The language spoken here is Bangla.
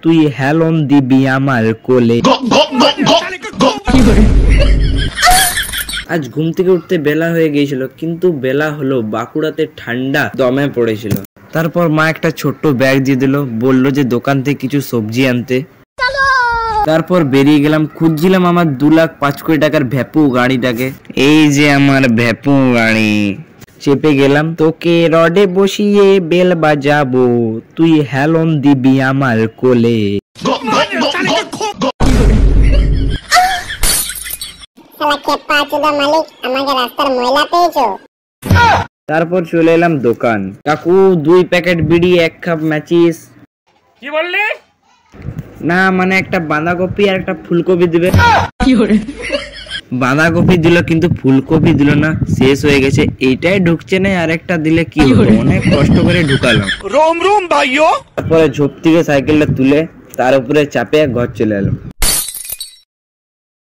তুই হেলন দিবি আমার কোলে। আজ ঘুম থেকে উঠতে বেলা হয়ে গিয়েছিল, কিন্তু বেলা হলো বাঁকুড়াতে ঠান্ডা দমে পড়েছিল। তারপর মা একটা ছোট্ট ব্যাগ দিয়ে দিল, বললো যে দোকান থেকে কিছু সবজি আনতে। তারপর বেরিয়ে গেলাম, খুঁজছিলাম আমার 2,05,00,000 টাকার ভ্যাপু গাড়িটাকে। এই যে আমার ভ্যাপু গাড়ি, চেপে গেলাম। তোকে রডে বসিয়ে বেল বাজাবো, তুই হেলন দিবি আমার কোলে। তারপর চলে এলাম দোকান। কাকু 2 প্যাকেট বিড়ি, 1 কাপ ম্যাচিস। কি বললি? না মানে একটা বাঁধাকপি আর একটা ফুলকপি দিবে। বাঁধাকপি দিল কিন্তু ফুলকপি দিল না, শেষ হয়ে গেছে। এইটাই ঢুকছে না, আর একটা দিলে কি হতো। অনেক কষ্ট করে ঢুকালাম। रोम रोम भाइयों। তারপরে ঝোপ থেকে সাইকেলটা তুলে তার উপরে চাপে ঘর চলে এলাম।